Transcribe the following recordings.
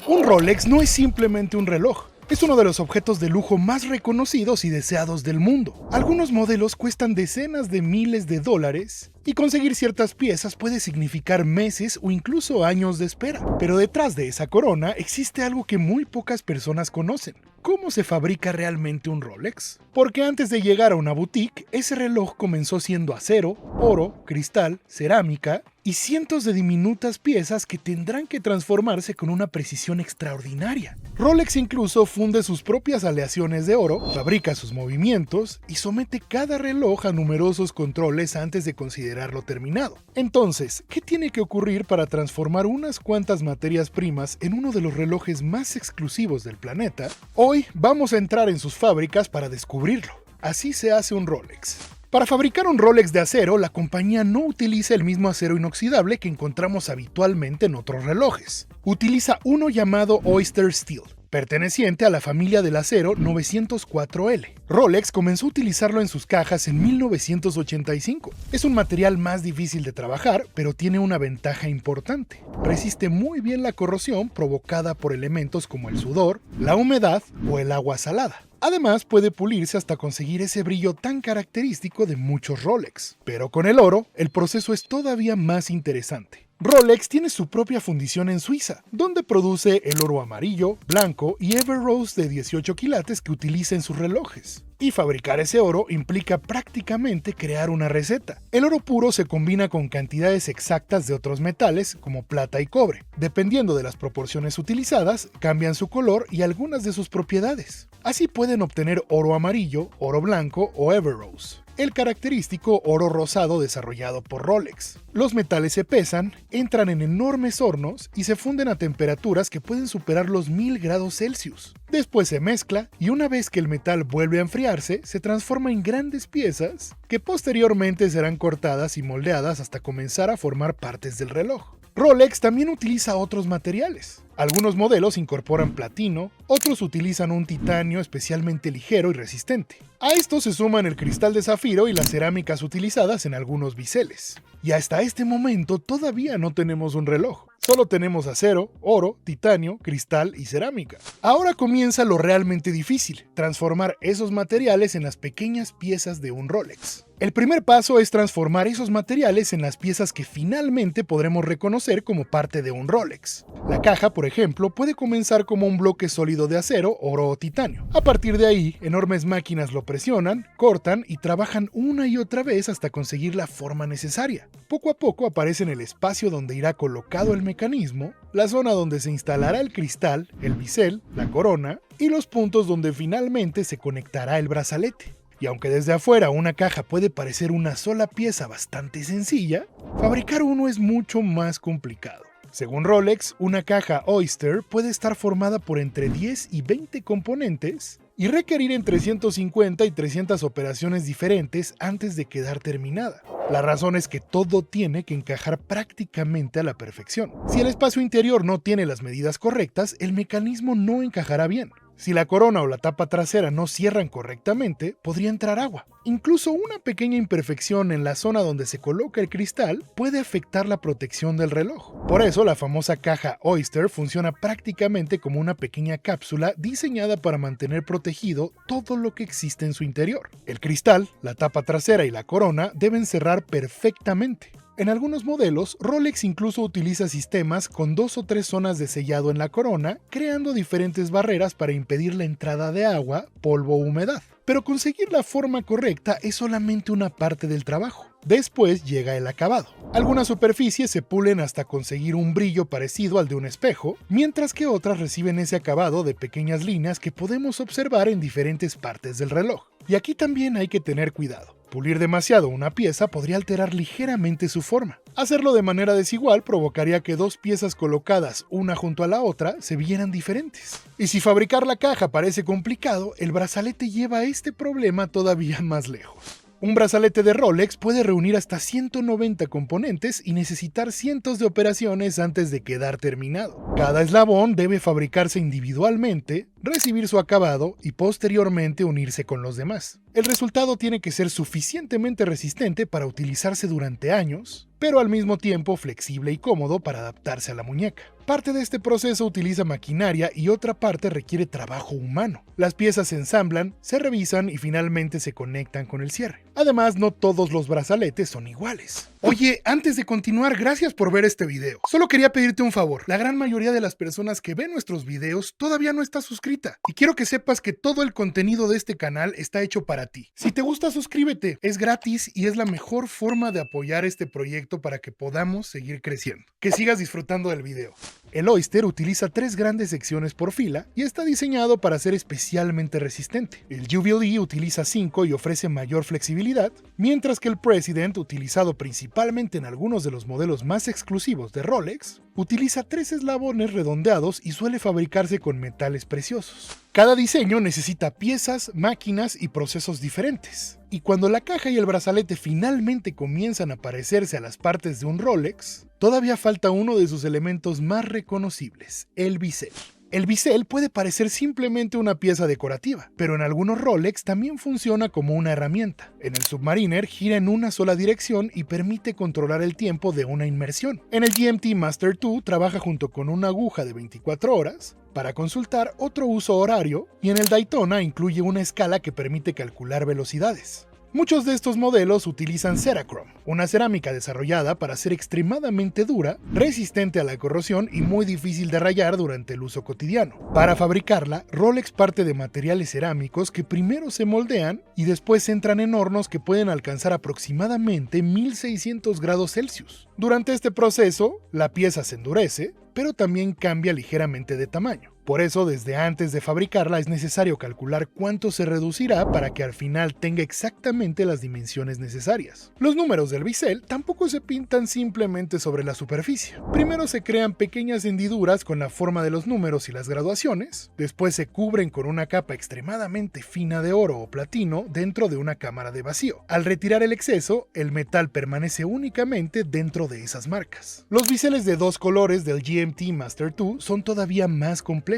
Un Rolex no es simplemente un reloj. Es uno de los objetos de lujo más reconocidos y deseados del mundo. Algunos modelos cuestan decenas de miles de dólares y conseguir ciertas piezas puede significar meses o incluso años de espera. Pero detrás de esa corona existe algo que muy pocas personas conocen. ¿Cómo se fabrica realmente un Rolex? Porque antes de llegar a una boutique, ese reloj comenzó siendo acero, oro, cristal, cerámica y cientos de diminutas piezas que tendrán que transformarse con una precisión extraordinaria. Rolex incluso funde sus propias aleaciones de oro, fabrica sus movimientos y somete cada reloj a numerosos controles antes de considerarlo terminado. Entonces, ¿qué tiene que ocurrir para transformar unas cuantas materias primas en uno de los relojes más exclusivos del planeta? Hoy vamos a entrar en sus fábricas para descubrirlo. Así se hace un Rolex. Para fabricar un Rolex de acero, la compañía no utiliza el mismo acero inoxidable que encontramos habitualmente en otros relojes. Utiliza uno llamado Oyster Steel, perteneciente a la familia del acero 904L. Rolex comenzó a utilizarlo en sus cajas en 1985. Es un material más difícil de trabajar, pero tiene una ventaja importante. Resiste muy bien la corrosión provocada por elementos como el sudor, la humedad o el agua salada. Además, puede pulirse hasta conseguir ese brillo tan característico de muchos Rolex. Pero con el oro, el proceso es todavía más interesante. Rolex tiene su propia fundición en Suiza, donde produce el oro amarillo, blanco y Ever Rose de 18 quilates que utiliza en sus relojes. Y fabricar ese oro implica prácticamente crear una receta. El oro puro se combina con cantidades exactas de otros metales como plata y cobre. Dependiendo de las proporciones utilizadas, cambian su color y algunas de sus propiedades. Así pueden obtener oro amarillo, oro blanco o Ever Rose, el característico oro rosado desarrollado por Rolex. Los metales se pesan, entran en enormes hornos y se funden a temperaturas que pueden superar los 1000 grados Celsius. Después se mezcla y una vez que el metal vuelve a enfriarse, se transforma en grandes piezas que posteriormente serán cortadas y moldeadas hasta comenzar a formar partes del reloj. Rolex también utiliza otros materiales. Algunos modelos incorporan platino, otros utilizan un titanio especialmente ligero y resistente. A esto se suman el cristal de zafiro y las cerámicas utilizadas en algunos biseles. Y hasta este momento todavía no tenemos un reloj. Solo tenemos acero, oro, titanio, cristal y cerámica. Ahora comienza lo realmente difícil, transformar esos materiales en las pequeñas piezas de un Rolex. El primer paso es transformar esos materiales en las piezas que finalmente podremos reconocer como parte de un Rolex. La caja, por ejemplo, puede comenzar como un bloque sólido de acero, oro o titanio. A partir de ahí, enormes máquinas lo presionan, cortan y trabajan una y otra vez hasta conseguir la forma necesaria. Poco a poco aparece en el espacio donde irá colocado el mecanismo, la zona donde se instalará el cristal, el bisel, la corona y los puntos donde finalmente se conectará el brazalete. Y aunque desde afuera una caja puede parecer una sola pieza bastante sencilla, fabricar uno es mucho más complicado. Según Rolex, una caja Oyster puede estar formada por entre 10 y 20 componentes y requerir entre 150 y 300 operaciones diferentes antes de quedar terminada. La razón es que todo tiene que encajar prácticamente a la perfección. Si el espacio interior no tiene las medidas correctas, el mecanismo no encajará bien. Si la corona o la tapa trasera no cierran correctamente, podría entrar agua. Incluso una pequeña imperfección en la zona donde se coloca el cristal puede afectar la protección del reloj. Por eso, la famosa caja Oyster funciona prácticamente como una pequeña cápsula diseñada para mantener protegido todo lo que existe en su interior. El cristal, la tapa trasera y la corona deben cerrar perfectamente. En algunos modelos, Rolex incluso utiliza sistemas con 2 o 3 zonas de sellado en la corona, creando diferentes barreras para impedir la entrada de agua, polvo o humedad. Pero conseguir la forma correcta es solamente una parte del trabajo. Después llega el acabado. Algunas superficies se pulen hasta conseguir un brillo parecido al de un espejo, mientras que otras reciben ese acabado de pequeñas líneas que podemos observar en diferentes partes del reloj. Y aquí también hay que tener cuidado. Pulir demasiado una pieza podría alterar ligeramente su forma. Hacerlo de manera desigual provocaría que 2 piezas colocadas una junto a la otra se vieran diferentes. Y si fabricar la caja parece complicado, el brazalete lleva este problema todavía más lejos. Un brazalete de Rolex puede reunir hasta 190 componentes y necesitar cientos de operaciones antes de quedar terminado. Cada eslabón debe fabricarse individualmente, recibir su acabado y posteriormente unirse con los demás. El resultado tiene que ser suficientemente resistente para utilizarse durante años, pero al mismo tiempo flexible y cómodo para adaptarse a la muñeca. Parte de este proceso utiliza maquinaria y otra parte requiere trabajo humano. Las piezas se ensamblan, se revisan y finalmente se conectan con el cierre. Además, no todos los brazaletes son iguales. Oye, antes de continuar, gracias por ver este video. Solo quería pedirte un favor. La gran mayoría de las personas que ven nuestros videos todavía no está suscrita. Y quiero que sepas que todo el contenido de este canal está hecho para ti. Si te gusta, suscríbete. Es gratis y es la mejor forma de apoyar este proyecto para que podamos seguir creciendo. Que sigas disfrutando del video. El Oyster utiliza 3 grandes secciones por fila y está diseñado para ser especialmente resistente. El Jubilee utiliza 5 y ofrece mayor flexibilidad, mientras que el President, utilizado principalmente en algunos de los modelos más exclusivos de Rolex, utiliza 3 eslabones redondeados y suele fabricarse con metales preciosos. Cada diseño necesita piezas, máquinas y procesos diferentes. Y cuando la caja y el brazalete finalmente comienzan a parecerse a las partes de un Rolex, todavía falta uno de sus elementos más reconocibles, el bisel. El bisel puede parecer simplemente una pieza decorativa, pero en algunos Rolex también funciona como una herramienta. En el Submariner gira en una sola dirección y permite controlar el tiempo de una inmersión. En el GMT Master 2 trabaja junto con una aguja de 24 horas, para consultar otro uso horario, y en el Daytona incluye una escala que permite calcular velocidades. Muchos de estos modelos utilizan Cerachrome, una cerámica desarrollada para ser extremadamente dura, resistente a la corrosión y muy difícil de rayar durante el uso cotidiano. Para fabricarla, Rolex parte de materiales cerámicos que primero se moldean y después entran en hornos que pueden alcanzar aproximadamente 1600 grados Celsius. Durante este proceso, la pieza se endurece, pero también cambia ligeramente de tamaño. Por eso, desde antes de fabricarla es necesario calcular cuánto se reducirá para que al final tenga exactamente las dimensiones necesarias. Los números del bisel tampoco se pintan simplemente sobre la superficie. Primero se crean pequeñas hendiduras con la forma de los números y las graduaciones, después se cubren con una capa extremadamente fina de oro o platino dentro de una cámara de vacío. Al retirar el exceso, el metal permanece únicamente dentro de esas marcas. Los biseles de 2 colores del GMT Master 2 son todavía más complejos.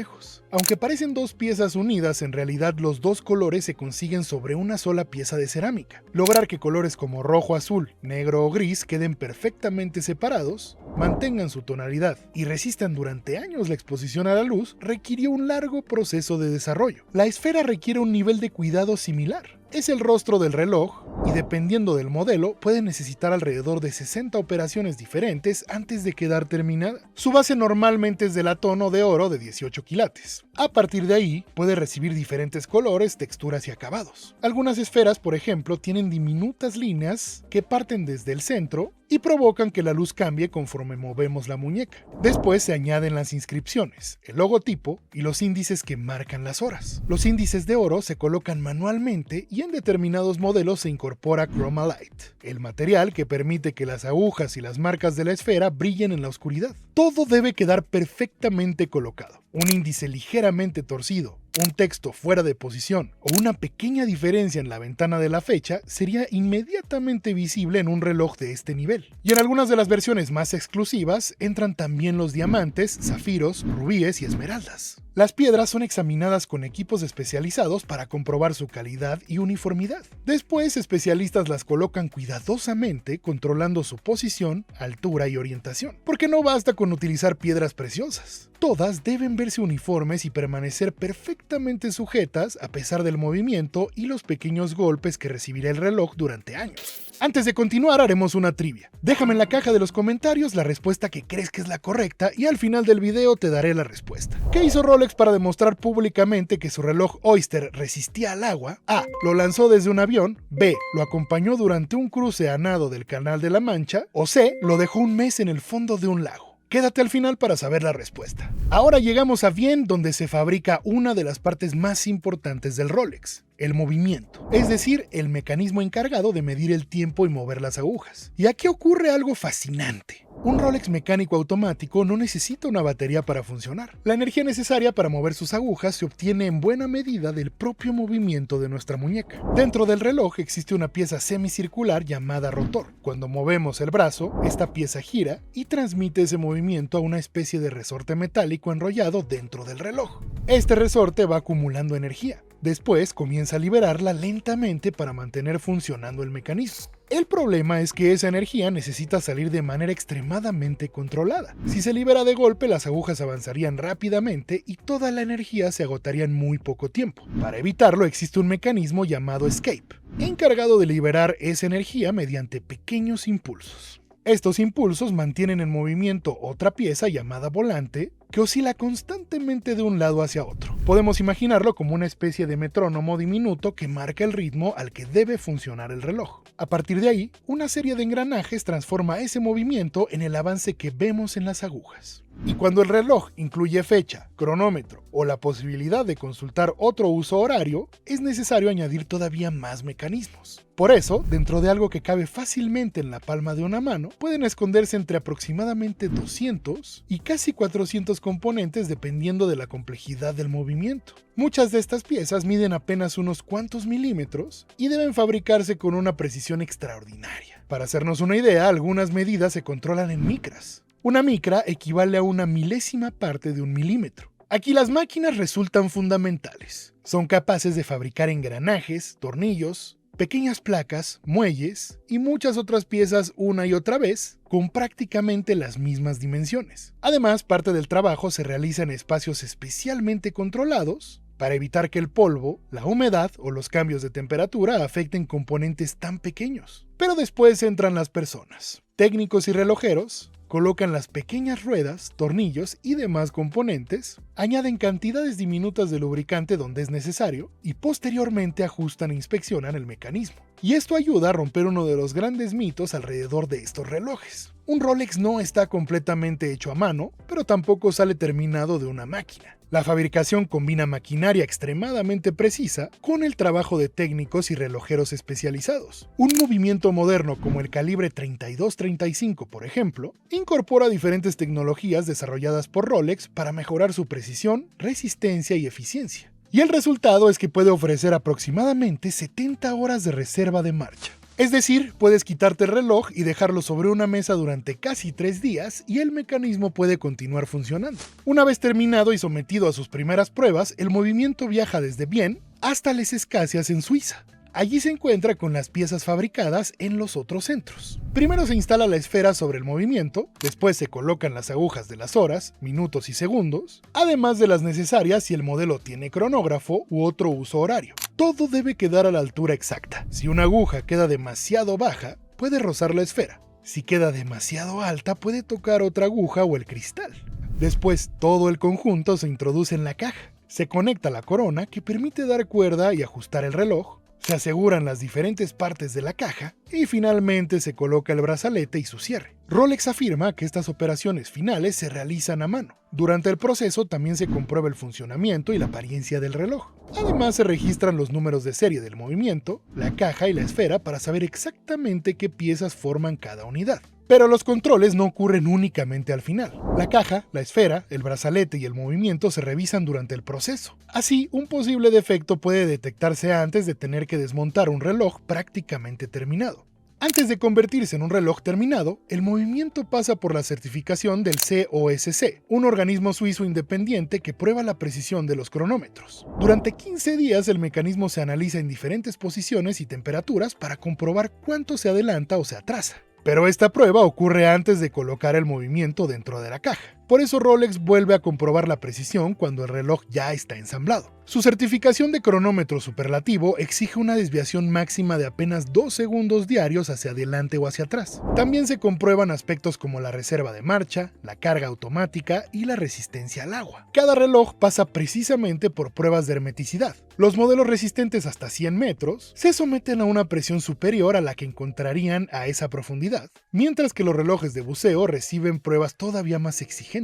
Aunque parecen 2 piezas unidas, en realidad los 2 colores se consiguen sobre una sola pieza de cerámica. Lograr que colores como rojo, azul, negro o gris queden perfectamente separados, mantengan su tonalidad y resistan durante años la exposición a la luz requirió un largo proceso de desarrollo. La esfera requiere un nivel de cuidado similar. Es el rostro del reloj y dependiendo del modelo puede necesitar alrededor de 60 operaciones diferentes antes de quedar terminada. Su base normalmente es de latón o de oro de 18 quilates. A partir de ahí puede recibir diferentes colores, texturas y acabados. Algunas esferas, por ejemplo, tienen diminutas líneas que parten desde el centro y provocan que la luz cambie conforme movemos la muñeca. Después se añaden las inscripciones, el logotipo y los índices que marcan las horas. Los índices de oro se colocan manualmente y en determinados modelos se incorpora Chroma-Light, el material que permite que las agujas y las marcas de la esfera brillen en la oscuridad. Todo debe quedar perfectamente colocado. Un índice ligeramente torcido, un texto fuera de posición o una pequeña diferencia en la ventana de la fecha sería inmediatamente visible en un reloj de este nivel. Y en algunas de las versiones más exclusivas entran también los diamantes, zafiros, rubíes y esmeraldas. Las piedras son examinadas con equipos especializados para comprobar su calidad y uniformidad. Después, especialistas las colocan cuidadosamente controlando su posición, altura y orientación. Porque no basta con utilizar piedras preciosas. Todas deben verse uniformes y permanecer perfectamente sujetas a pesar del movimiento y los pequeños golpes que recibirá el reloj durante años. Antes de continuar, haremos una trivia. Déjame en la caja de los comentarios la respuesta que crees que es la correcta y al final del video te daré la respuesta. ¿Qué hizo Rolex para demostrar públicamente que su reloj Oyster resistía al agua? A. Lo lanzó desde un avión. B. Lo acompañó durante un cruce a nado del Canal de la Mancha. O C. Lo dejó un mes en el fondo de un lago. Quédate al final para saber la respuesta. Ahora llegamos a Vienne, donde se fabrica una de las partes más importantes del Rolex, el movimiento, es decir, el mecanismo encargado de medir el tiempo y mover las agujas. Y aquí ocurre algo fascinante. Un Rolex mecánico automático no necesita una batería para funcionar. La energía necesaria para mover sus agujas se obtiene en buena medida del propio movimiento de nuestra muñeca. Dentro del reloj existe una pieza semicircular llamada rotor. Cuando movemos el brazo, esta pieza gira y transmite ese movimiento a una especie de resorte metálico enrollado dentro del reloj. Este resorte va acumulando energía. Después comienza a liberarla lentamente para mantener funcionando el mecanismo. El problema es que esa energía necesita salir de manera extremadamente controlada. Si se libera de golpe, las agujas avanzarían rápidamente y toda la energía se agotaría en muy poco tiempo. Para evitarlo existe un mecanismo llamado escape, encargado de liberar esa energía mediante pequeños impulsos. Estos impulsos mantienen en movimiento otra pieza llamada volante que oscila constantemente de un lado hacia otro. Podemos imaginarlo como una especie de metrónomo diminuto que marca el ritmo al que debe funcionar el reloj. A partir de ahí, una serie de engranajes transforma ese movimiento en el avance que vemos en las agujas. Y cuando el reloj incluye fecha, cronómetro o la posibilidad de consultar otro uso horario, es necesario añadir todavía más mecanismos. Por eso, dentro de algo que cabe fácilmente en la palma de una mano, pueden esconderse entre aproximadamente 200 y casi 400 componentes dependiendo de la complejidad del movimiento. Muchas de estas piezas miden apenas unos cuantos milímetros y deben fabricarse con una precisión extraordinaria. Para hacernos una idea, algunas medidas se controlan en micras. Una micra equivale a una milésima parte de un milímetro. Aquí las máquinas resultan fundamentales. Son capaces de fabricar engranajes, tornillos, pequeñas placas, muelles y muchas otras piezas una y otra vez con prácticamente las mismas dimensiones. Además, parte del trabajo se realiza en espacios especialmente controlados para evitar que el polvo, la humedad o los cambios de temperatura afecten componentes tan pequeños. Pero después entran las personas. Técnicos y relojeros colocan las pequeñas ruedas, tornillos y demás componentes, añaden cantidades diminutas de lubricante donde es necesario y posteriormente ajustan e inspeccionan el mecanismo. Y esto ayuda a romper uno de los grandes mitos alrededor de estos relojes. Un Rolex no está completamente hecho a mano, pero tampoco sale terminado de una máquina. La fabricación combina maquinaria extremadamente precisa con el trabajo de técnicos y relojeros especializados. Un movimiento moderno como el calibre 32-35, por ejemplo, incorpora diferentes tecnologías desarrolladas por Rolex para mejorar su precisión, resistencia y eficiencia. Y el resultado es que puede ofrecer aproximadamente 70 horas de reserva de marcha. Es decir, puedes quitarte el reloj y dejarlo sobre una mesa durante casi 3 días y el mecanismo puede continuar funcionando. Una vez terminado y sometido a sus primeras pruebas, el movimiento viaja desde Vienne hasta Les Escasias en Suiza. Allí se encuentra con las piezas fabricadas en los otros centros. Primero se instala la esfera sobre el movimiento, después se colocan las agujas de las horas, minutos y segundos, además de las necesarias si el modelo tiene cronógrafo u otro uso horario. Todo debe quedar a la altura exacta. Si una aguja queda demasiado baja, puede rozar la esfera. Si queda demasiado alta, puede tocar otra aguja o el cristal. Después, todo el conjunto se introduce en la caja. Se conecta la corona que permite dar cuerda y ajustar el reloj. Se aseguran las diferentes partes de la caja y finalmente se coloca el brazalete y su cierre. Rolex afirma que estas operaciones finales se realizan a mano. Durante el proceso también se comprueba el funcionamiento y la apariencia del reloj. Además se registran los números de serie del movimiento, la caja y la esfera para saber exactamente qué piezas forman cada unidad. Pero los controles no ocurren únicamente al final. La caja, la esfera, el brazalete y el movimiento se revisan durante el proceso. Así, un posible defecto puede detectarse antes de tener que desmontar un reloj prácticamente terminado. Antes de convertirse en un reloj terminado, el movimiento pasa por la certificación del COSC, un organismo suizo independiente que prueba la precisión de los cronómetros. Durante 15 días el mecanismo se analiza en diferentes posiciones y temperaturas para comprobar cuánto se adelanta o se atrasa. Pero esta prueba ocurre antes de colocar el movimiento dentro de la caja. Por eso Rolex vuelve a comprobar la precisión cuando el reloj ya está ensamblado. Su certificación de cronómetro superlativo exige una desviación máxima de apenas 2 segundos diarios hacia adelante o hacia atrás. También se comprueban aspectos como la reserva de marcha, la carga automática y la resistencia al agua. Cada reloj pasa precisamente por pruebas de hermeticidad. Los modelos resistentes hasta 100 metros se someten a una presión superior a la que encontrarían a esa profundidad, mientras que los relojes de buceo reciben pruebas todavía más exigentes.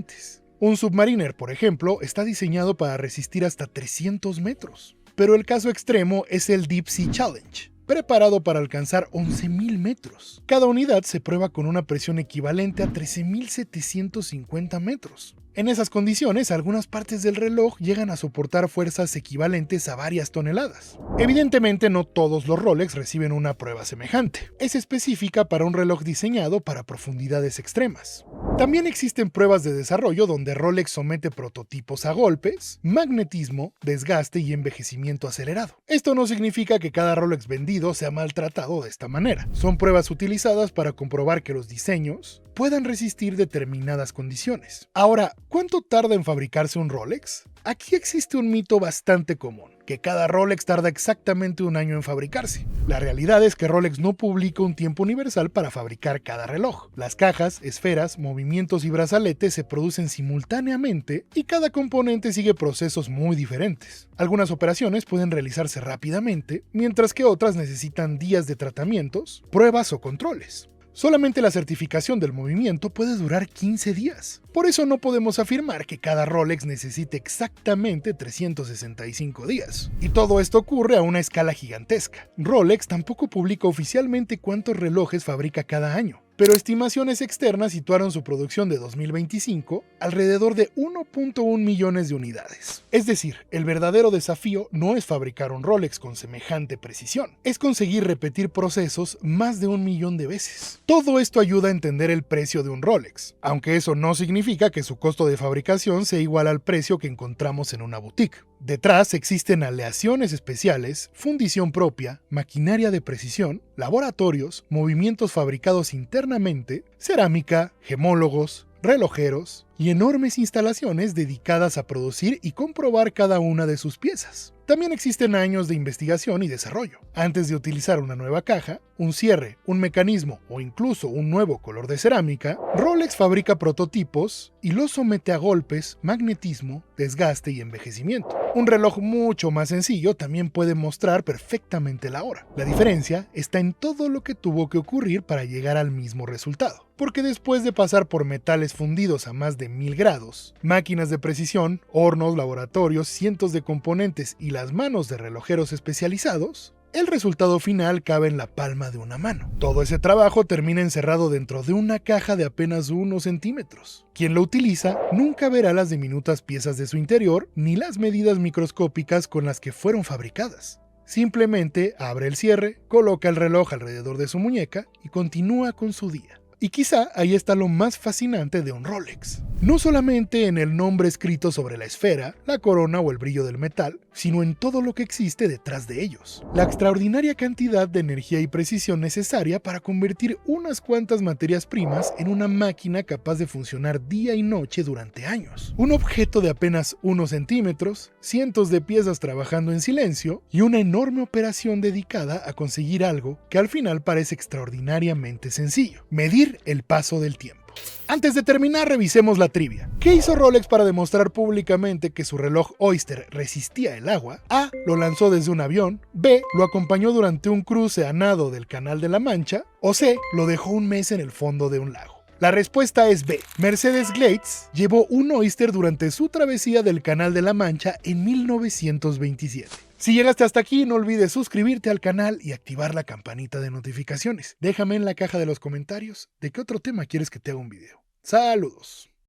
Un Submariner, por ejemplo, está diseñado para resistir hasta 300 metros. pero el caso extremo es el Deep Sea Challenge, preparado para alcanzar 11.000 metros. Cada unidad se prueba con una presión equivalente a 13.750 metros. En esas condiciones, algunas partes del reloj llegan a soportar fuerzas equivalentes a varias toneladas. Evidentemente, no todos los Rolex reciben una prueba semejante. Es específica para un reloj diseñado para profundidades extremas. También existen pruebas de desarrollo donde Rolex somete prototipos a golpes, magnetismo, desgaste y envejecimiento acelerado. Esto no significa que cada Rolex vendido sea maltratado de esta manera. Son pruebas utilizadas para comprobar que los diseños puedan resistir determinadas condiciones. Ahora, ¿cuánto tarda en fabricarse un Rolex? Aquí existe un mito bastante común, que cada Rolex tarda exactamente un año en fabricarse. La realidad es que Rolex no publica un tiempo universal para fabricar cada reloj. Las cajas, esferas, movimientos y brazaletes se producen simultáneamente y cada componente sigue procesos muy diferentes. Algunas operaciones pueden realizarse rápidamente, mientras que otras necesitan días de tratamientos, pruebas o controles. Solamente la certificación del movimiento puede durar 15 días. Por eso no podemos afirmar que cada Rolex necesite exactamente 365 días. Y todo esto ocurre a una escala gigantesca. Rolex tampoco publica oficialmente cuántos relojes fabrica cada año, pero estimaciones externas situaron su producción de 2025 alrededor de 1.1 millones de unidades. Es decir, el verdadero desafío no es fabricar un Rolex con semejante precisión, es conseguir repetir procesos más de 1 millón de veces. Todo esto ayuda a entender el precio de un Rolex, aunque eso no significa que su costo de fabricación sea igual al precio que encontramos en una boutique. Detrás existen aleaciones especiales, fundición propia, maquinaria de precisión, laboratorios, movimientos fabricados internamente, cerámica, gemólogos, relojeros y enormes instalaciones dedicadas a producir y comprobar cada una de sus piezas. También existen años de investigación y desarrollo. Antes de utilizar una nueva caja, un cierre, un mecanismo o incluso un nuevo color de cerámica, Rolex fabrica prototipos y los somete a golpes, magnetismo, desgaste y envejecimiento. Un reloj mucho más sencillo también puede mostrar perfectamente la hora. La diferencia está en todo lo que tuvo que ocurrir para llegar al mismo resultado. Porque después de pasar por metales fundidos a más de 1000 grados, máquinas de precisión, hornos, laboratorios, cientos de componentes y las manos de relojeros especializados, el resultado final cabe en la palma de una mano. Todo ese trabajo termina encerrado dentro de una caja de apenas unos centímetros. Quien lo utiliza nunca verá las diminutas piezas de su interior ni las medidas microscópicas con las que fueron fabricadas. Simplemente abre el cierre, coloca el reloj alrededor de su muñeca y continúa con su día. Y quizá ahí está lo más fascinante de un Rolex. No solamente en el nombre escrito sobre la esfera, la corona o el brillo del metal, sino en todo lo que existe detrás de ellos. La extraordinaria cantidad de energía y precisión necesaria para convertir unas cuantas materias primas en una máquina capaz de funcionar día y noche durante años. Un objeto de apenas unos centímetros, cientos de piezas trabajando en silencio y una enorme operación dedicada a conseguir algo que al final parece extraordinariamente sencillo: medir el paso del tiempo. Antes de terminar, revisemos la trivia. ¿Qué hizo Rolex para demostrar públicamente que su reloj Oyster resistía el agua? A. Lo lanzó desde un avión. B. Lo acompañó durante un cruce a nado del Canal de la Mancha. O C. Lo dejó un mes en el fondo de un lago. La respuesta es B. Mercedes Glades llevó un Oyster durante su travesía del Canal de la Mancha en 1927. Si llegaste hasta aquí, no olvides suscribirte al canal y activar la campanita de notificaciones. Déjame en la caja de los comentarios de qué otro tema quieres que te haga un video. ¡Saludos!